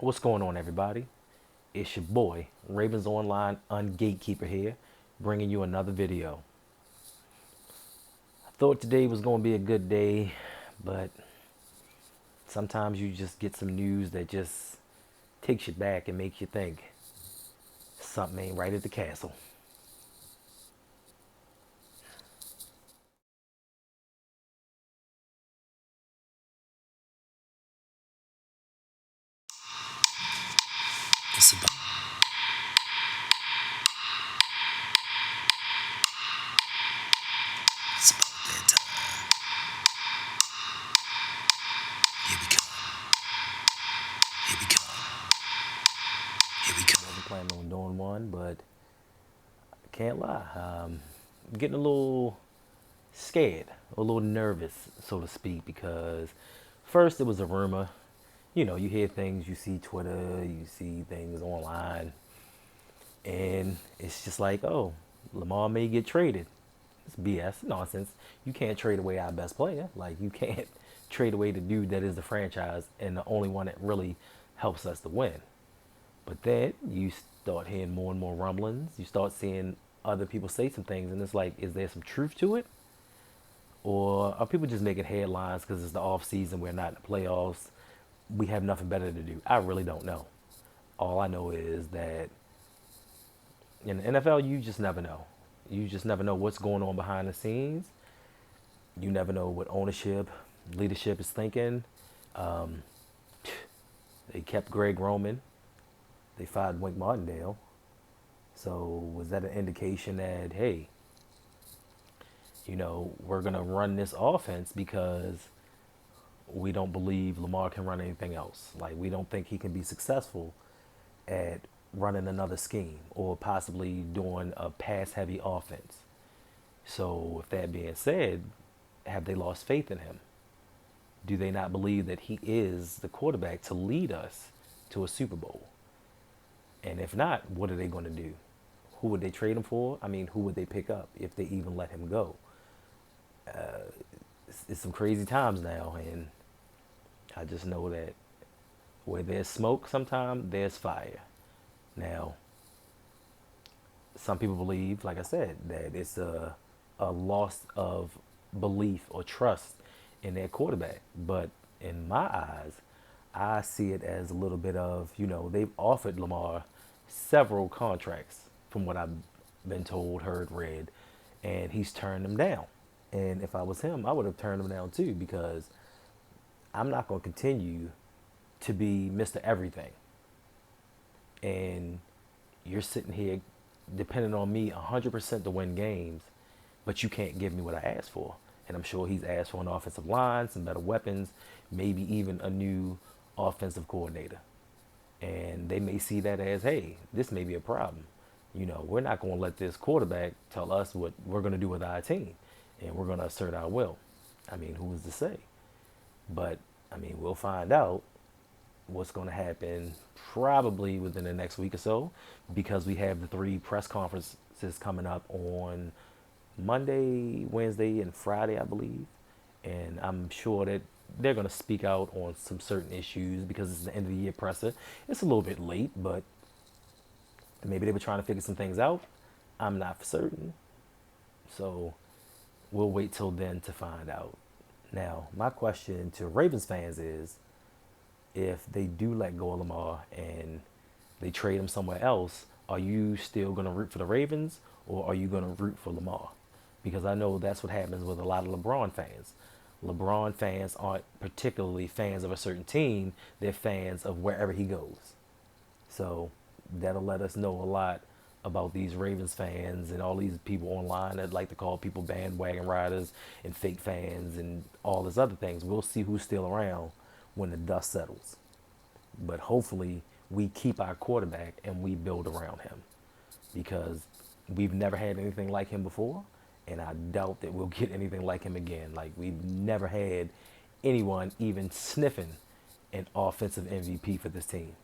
What's going on, everybody? It's your boy, Ravens Online Ungatekeeper here, bringing you another video. I thought today was going to be a good day, but sometimes you just get some news that just takes you back and makes you think something ain't right at the castle. It's about, it's about that time. Here we come. Here we come. Here we come. Wasn't planning on doing one, but I can't lie. I'm getting a little scared, a little nervous, so to speak, because first it was a rumor. You know, you hear things, you see Twitter, you see things online, and it's just like, oh, Lamar may get traded. It's BS, nonsense. You can't trade away our best player. Like, you can't trade away the dude that is the franchise and the only one that really helps us to win. But then you start hearing more and more rumblings. You start seeing other people say some things, and it's like, is there some truth to it? Or are people just making headlines because it's the off season? We're not in the playoffs. We have nothing better to do. I really don't know. All I know is that in the NFL, you just never know. You just never know what's going on behind the scenes. You never know what ownership, leadership is thinking. Um, they kept Greg Roman. They fired Wink Martindale. So was that an indication that, hey, we're going to run this offense because we don't believe Lamar can run anything else? Like, we don't think he can be successful at running another scheme or possibly doing a pass heavy offense. So, with that being said, have they lost faith in him? Do they not believe that he is the quarterback to lead us to a Super Bowl? And if not, what are they going to do? Who would they trade him for? I mean, who would they pick up if they even let him go? It's some crazy times now, and I just know that where there's smoke, sometimes there's fire. Now, some people believe, like I said, that it's a loss of belief or trust in their quarterback. But in my eyes, I see it as a little bit of, they've offered Lamar several contracts from what I've been told, heard, read, and he's turned them down. And if I was him, I would have turned them down too, because I'm not going to continue to be Mr. Everything. And you're sitting here depending on me 100% to win games, but you can't give me what I asked for. And I'm sure he's asked for an offensive line, some better weapons, maybe even a new offensive coordinator. And they may see that as, hey, this may be a problem. We're not going to let this quarterback tell us what we're going to do with our team, and we're going to assert our will. I mean, who is to say? But, I mean, we'll find out what's going to happen probably within the next week or so, because we have the 3 press conferences coming up on Monday, Wednesday, and Friday, I believe. And I'm sure that they're going to speak out on some certain issues because it's the end of the year presser. It's a little bit late, but maybe they were trying to figure some things out. I'm not for certain. So we'll wait till then to find out. Now, my question to Ravens fans is, if they do let go of Lamar and they trade him somewhere else, are you still going to root for the Ravens, or are you going to root for Lamar? Because I know that's what happens with a lot of LeBron fans. LeBron fans aren't particularly fans of a certain team. They're fans of wherever he goes. So that'll let us know a lot about these Ravens fans and all these people online that like to call people bandwagon riders and fake fans and all this other things. We'll see who's still around when the dust settles. But hopefully we keep our quarterback and we build around him, because we've never had anything like him before, and I doubt that we'll get anything like him again. Like, we've never had anyone even sniffing an offensive MVP for this team.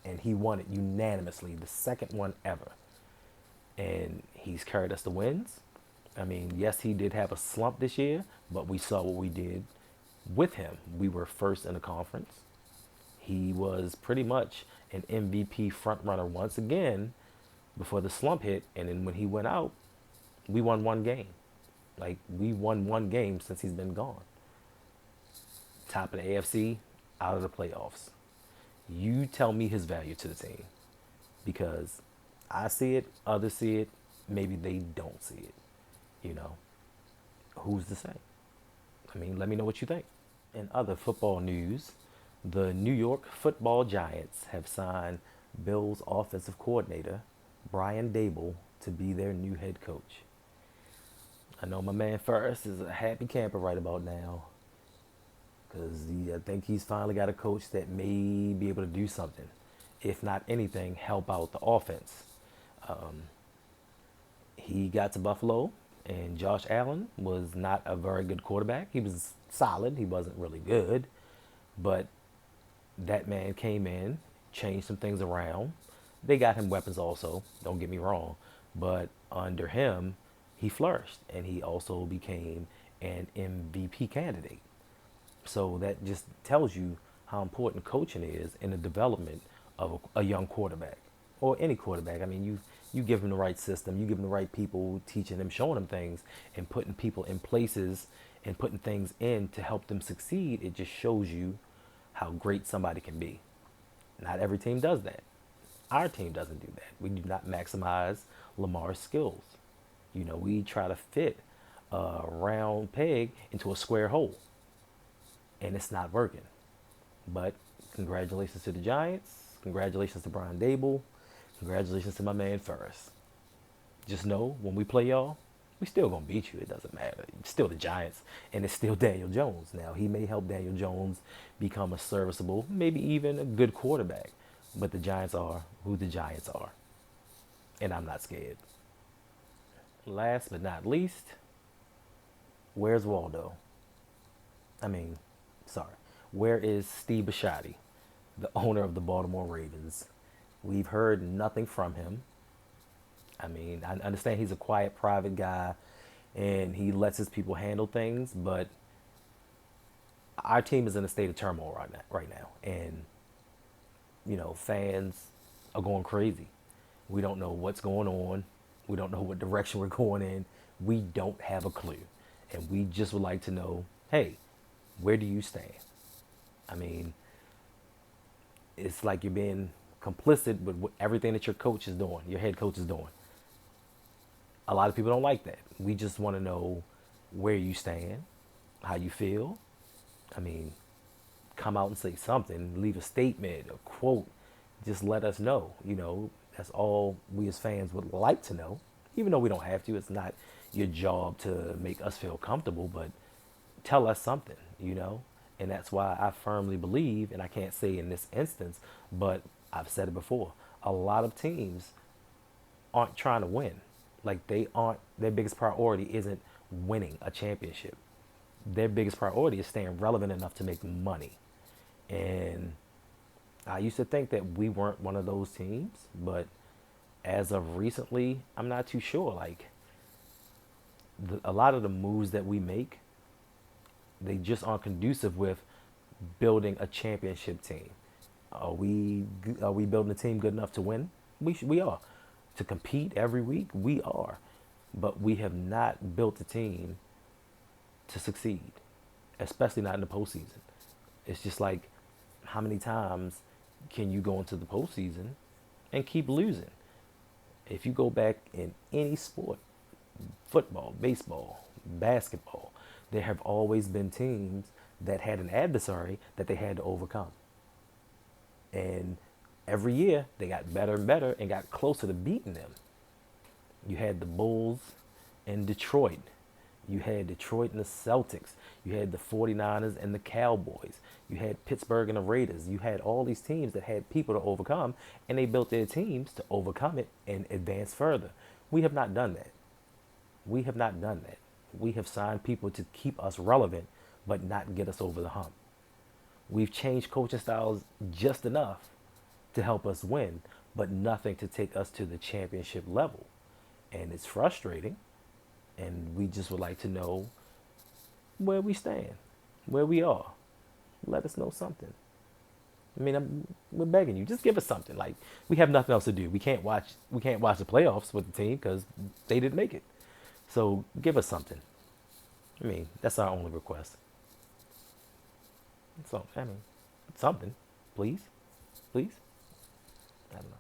And he won it unanimously, the second one ever. And he's carried us to wins. I mean, yes, he did have a slump this year, but we saw what we did with him. We were first in the conference. He was pretty much an MVP front runner once again before the slump hit. And then when he went out, we won one game. Like, we won one game since he's been gone. Top of the AFC, out of the playoffs. You tell me his value to the team, because I see it, others see it, maybe they don't see it. You know, who's to say? I mean, let me know what you think. In other football news, the New York Football Giants have signed Bills offensive coordinator Brian Daboll to be their new head coach. I know my man Ferris is a happy camper right about now, because I think he's finally got a coach that may be able to do something. If not anything, help out the offense. He got to Buffalo, and Josh Allen was not a very good quarterback. He was solid. He wasn't really good. But that man came in, changed some things around. They got him weapons also, don't get me wrong. But under him, he flourished, and he also became an MVP candidate. So that just tells you how important coaching is in the development of a young quarterback, or any quarterback. I mean, you give them the right system, you give them the right people, teaching them, showing them things, and putting people in places and putting things in to help them succeed. It just shows you how great somebody can be. Not every team does that. Our team doesn't do that. We do not maximize Lamar's skills. You know, we try to fit a round peg into a square hole, and it's not working. But congratulations to the Giants. Congratulations to Brian Daboll. Congratulations to my man Ferris. Just know, when we play y'all, we still gonna beat you. It doesn't matter. It's still the Giants, and it's still Daniel Jones. Now, he may help Daniel Jones become a serviceable, maybe even a good quarterback. But the Giants are who the Giants are, and I'm not scared. Last but not least, where's Waldo? I mean, sorry. Where is Steve Bisciotti, the owner of the Baltimore Ravens? We've heard nothing from him. I mean, I understand he's a quiet, private guy, and he lets his people handle things, but our team is in a state of turmoil right now. And, you know, fans are going crazy. We don't know what's going on. We don't know what direction we're going in. We don't have a clue. And we just would like to know, hey, where do you stand? I mean, it's like you're being complicit with everything that your coach is doing, your head coach is doing. A lot of people don't like that. We just want to know where you stand, how you feel. I mean, come out and say something, leave a statement, a quote. Just let us know. You know, that's all we as fans would like to know. Even though we don't have to, it's not your job to make us feel comfortable, but tell us something, you know? And that's why I firmly believe, and I can't say in this instance, but I've said it before, a lot of teams aren't trying to win. Like, their biggest priority isn't winning a championship. Their biggest priority is staying relevant enough to make money. And I used to think that we weren't one of those teams, but as of recently, I'm not too sure. Like, a lot of the moves that we make, they just aren't conducive with building a championship team. Are we building a team good enough to win? We are. To compete every week, we are. But we have not built a team to succeed, especially not in the postseason. It's just like, how many times can you go into the postseason and keep losing? If you go back in any sport, football, baseball, basketball, there have always been teams that had an adversary that they had to overcome. And every year they got better and better and got closer to beating them. You had the Bulls in Detroit. You had Detroit and the Celtics. You had the 49ers and the Cowboys. You had Pittsburgh and the Raiders. You had all these teams that had people to overcome, and they built their teams to overcome it and advance further. We have not done that. We have not done that. We have signed people to keep us relevant, but not get us over the hump. We've changed coaching styles just enough to help us win, but nothing to take us to the championship level. And it's frustrating. And we just would like to know where we stand, where we are. Let us know something. I mean, we're begging you, just give us something. Like, we have nothing else to do. We can't watch the playoffs with the team because they didn't make it. So give us something. I mean, that's our only request. So I mean, something, please, please. I don't know.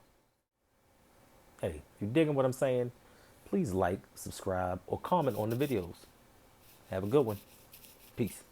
Hey, if you're digging what I'm saying, please like, subscribe, or comment on the videos. Have a good one. Peace.